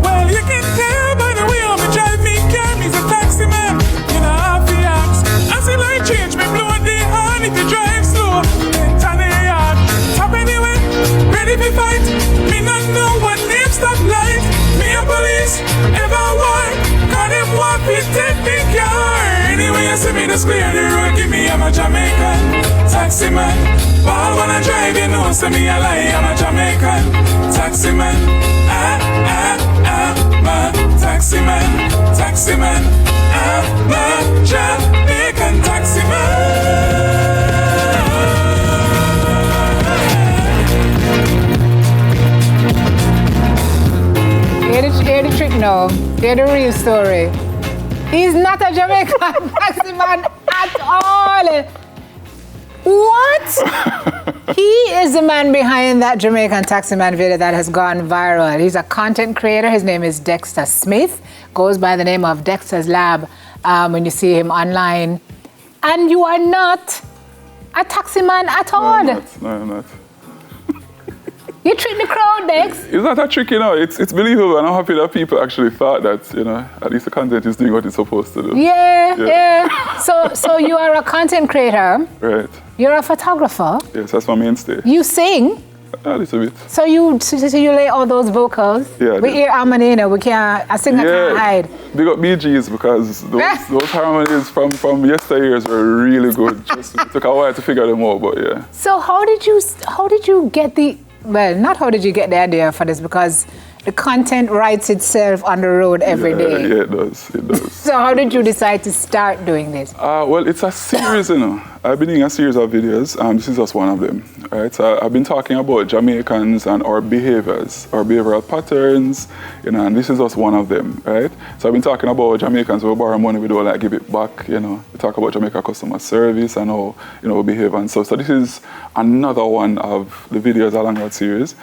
Well, you can tell by the way I'm drive me car, me's a taxi man. You know how to act. As the light change, me blow the horn if you drive slow. Then turn the yard. Top anyway, ready to fight. Me not know what name stop light. Me a police, ever want. Cause them want to take me car. Anyway, you see me just clear the road. Give me, I'm a Jamaican Taximan. Ball when I drive, you know, say me a lie. I'm a Jamaican Taximan. I'm a Taximan, Taximan. I'm a Jamaican Taximan. Hear the trick now. Hear the real story. He's not a Jamaican Taximan at all. What? He is the man behind that Jamaican Taximan video that has gone viral. He's a content creator. His name is Dexter Smith. Goes by the name of Dexter's Lab when you see him online. And you are not a taximan at all. No, I'm not. You trick the crowd, Dex. It's not a trick, you know. It's believable, and I'm happy that people actually thought that, you know, at least the content is doing what it's supposed to do. Yeah. So you are a content creator. Right. You're a photographer. Yes, that's my mainstay. You sing. A little bit. So you lay all those vocals. Yeah. We hear harmony, you know, we can't. I sing, I can't hide. Big up BGs because those harmonies from yesteryears were really good. Just it took a while to figure them out, but yeah. So how did you get the? Well, not how did you get the idea for this, because the content writes itself on the road every day. Yeah, it does. So how did you decide to start doing this? Well, it's a series, you know. I've been doing a series of videos, and this is just one of them, right? So I've been talking about Jamaicans and our behaviors, our behavioral patterns, you know, and this is just one of them, right? So I've been talking about Jamaicans, we borrow money, we don't like give it back, you know. We talk about Jamaica customer service and how, you know, we behave and stuff. So this is another one of the videos along that series.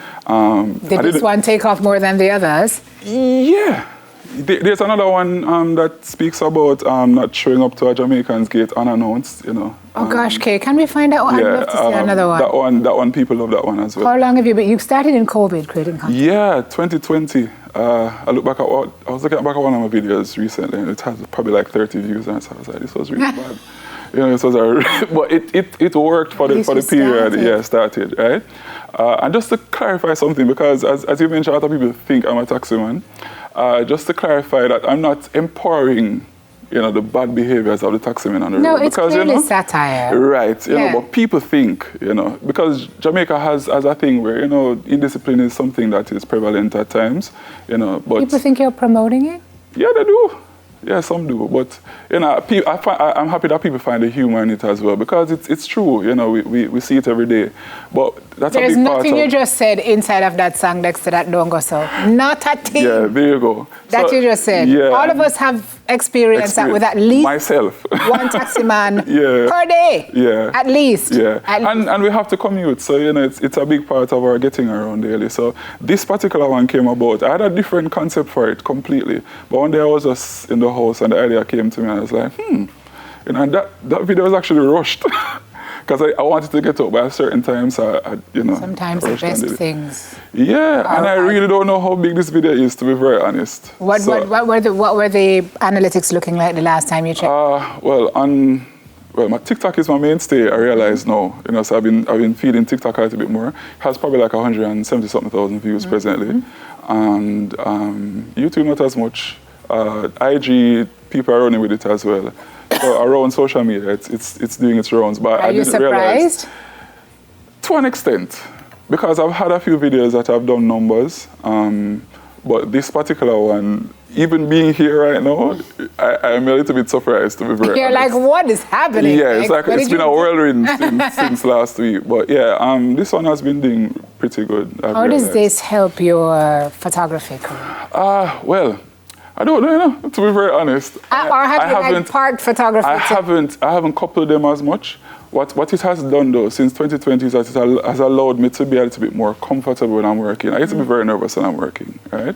Did this one take off more than the others? Yeah. There's another one that speaks about not showing up to a Jamaican's gate unannounced, you know. Oh gosh, Kay, can we find out? I'd love to see another one. That one, people love that one as well. How long have you been? You started in COVID creating content. Yeah, 2020. I look back at I was looking back at one of my videos recently, and it has probably like 30 views, and so I was like, this was really bad. You know, but it worked for the period. Yeah, started, right? And just to clarify something, because as you mentioned, a lot of people think I'm a taximan. Just to clarify that I'm not empowering, you know, the bad behaviors of the taximen on the road. No, it's because, clearly you know, satire. Right, you know, but people think, you know, because Jamaica has a thing where, you know, indiscipline is something that is prevalent at times, you know, but... People think you're promoting it? Yeah, they do. Yeah, some do, but you know, I'm happy that people find the humor in it as well, because it's true. You know, we see it every day. But that's There's a big part nothing of, you just said inside of that song, Dexter, that don't go so. Not a thing. Yeah, there you go. That you just said. Yeah, all of us have experienced that with at least myself. one taximan yeah. per day. Yeah. At least. Yeah. And we have to commute, so you know it's a big part of our getting around daily. So this particular one came about. I had a different concept for it completely. But one day I was just in the house and the idea came to me, and I was like, you know, and that video was actually rushed. Because I wanted to get up by a certain time, so I you know. Sometimes the best things. Yeah, and I really don't know how big this video is, to be very honest. What were the analytics looking like the last time you checked? My TikTok is my mainstay. I realize now, you know, so I've been feeding TikTok a little bit more. It has probably like 170-something thousand views presently, and YouTube not as much. IG, people are running with it as well. So around social media, it's doing its rounds. But are you surprised? To an extent, because I've had a few videos that have done numbers, but this particular one, even being here right now, I'm a little bit surprised, to be very honest. Like, what is happening? Yeah, it's been a whirlwind since last week. But yeah, this one has been doing pretty good. How does this help your photography career? Well, I don't know, you know, to be very honest. Or have you parked photography? I haven't coupled them as much, What it has done though since 2020 is that it has allowed me to be a little bit more comfortable when I'm working. I used to be very nervous when I'm working, right?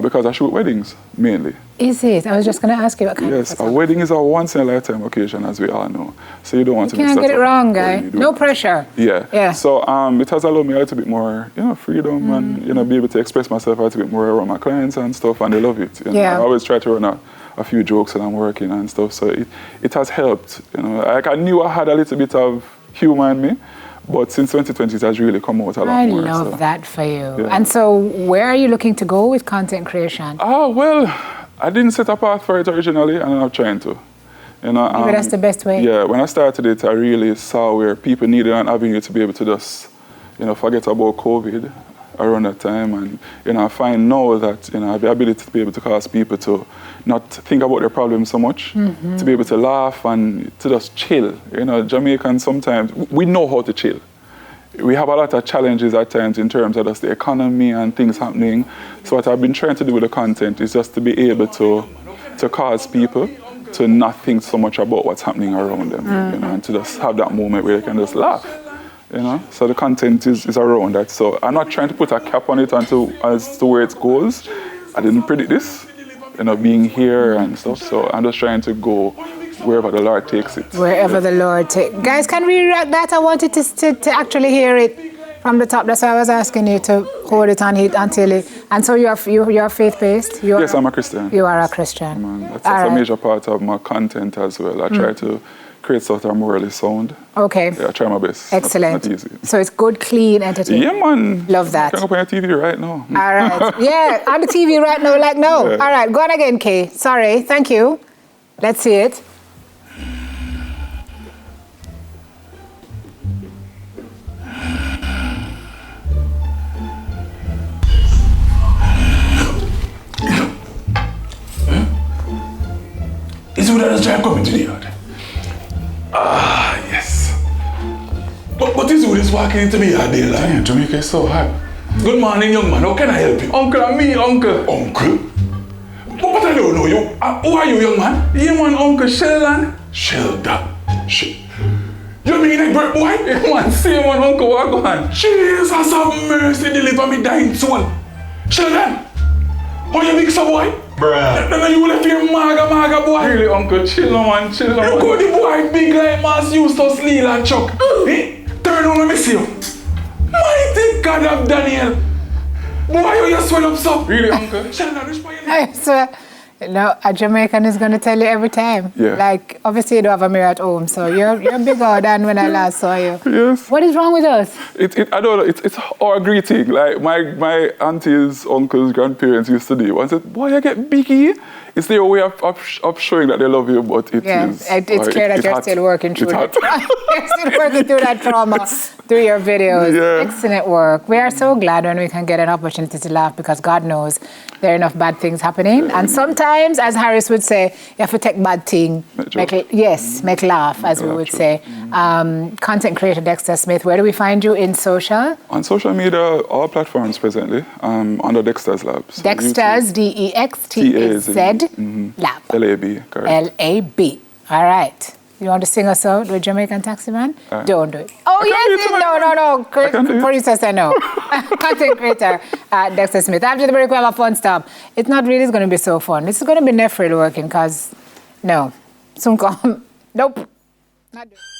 Because I shoot weddings mainly. Is it? I was just going to ask you what kind of Yes, a wedding is a once in a lifetime occasion, as we all know. So you don't want to can't get it wrong, guy. No pressure. Yeah. So it has allowed me a little bit more, freedom and be able to express myself a little bit more around my clients and stuff, and they love it. I always try to run a few jokes when I'm working and stuff. So it has helped. Like I knew I had a little bit of humor in me, but since 2020 it has really come out a lot more. I love that for you. Yeah. And so where are you looking to go with content creation? Well, I didn't set a path for it originally, and I'm trying to. Maybe that's the best way. Yeah, when I started it, I really saw where people needed an avenue to be able to just, forget about COVID around that time, and I find now that I have the ability to be able to cause people to not think about their problems so much, to be able to laugh and to just chill. Jamaicans sometimes we know how to chill. We have a lot of challenges at times in terms of just the economy and things happening. So what I've been trying to do with the content is just to be able to cause people to not think so much about what's happening around them, and to just have that moment where they can just laugh. So the content is around that. So I'm not trying to put a cap on it as to where it goes. I didn't predict this, being here and stuff. So I'm just trying to go wherever the Lord takes it. Wherever the Lord takes. Guys, can we react that? I wanted to actually hear it from the top. That's why I was asking you to hold it until it. And so you're faith-based? Yes, I'm a Christian. You are a Christian. That's a major part of my content as well. I try to create stuff that are morally sound. Okay. Yeah, I try my best. Excellent. Not easy. So it's good, clean entertainment. Yeah, man. Love that. You can go on your TV right now. All right. Yeah, on the TV right now, no. Yeah. All right, go on again, Kay. Sorry, thank you. Let's see it. Is it that try coming to the yard? Yes. But this wood is walking into me yard day, like. Jamaica is so hot. Good morning, young man. How can I help you? Uncle, and me, uncle. Uncle? But I don't know you. Who are you, young man? Yeah, man, Uncle Sheldon. Sheldon? You mean like bird boy? Yeah, man, same one, Uncle. What go on? Jesus have mercy, deliver me dying soul. Sheldon, how you big so boy? Bruh. Then you left your maga boy. Really, Uncle, chill man, chill You man. go the boy big like Mass Eustace, Lil and Chuck. Turn on, let me see you. Mighty God of Daniel. Boy, you swell up so. Really, Uncle? Sheldon, which boy you I swear. A Jamaican is going to tell you every time. Yeah. Like, obviously you don't have a mirror at home, so you're bigger than when I last saw you. Yes. What is wrong with us? I don't know, it's our greeting. Like my aunties, uncles, grandparents used to do. One said, boy, you get biggie. It's their way of showing that they love you, but it's clear that you're still working through that. You're still working through that trauma through your videos. Yeah. Excellent work. We are so glad when we can get an opportunity to laugh because God knows there are enough bad things happening. And sometimes, as Harris would say, you have to take bad thing, make laugh, as we would say. Content creator Dexter Smith, where do we find you in social? On social media, all platforms presently, under Dexter's Lab. So Dexter's, DEXTAZ Lab. L-A-B, correct. L-A-B. All right. You want to sing us out with Jamaican Taximan? Don't do it. Oh, yes. No. Producer said no. Content creator, Dexter Smith. After the break, we have a fun stop. It's not really going to be so fun. This is going to be Nefril working because, no. Soon come. Nope. Not doing it.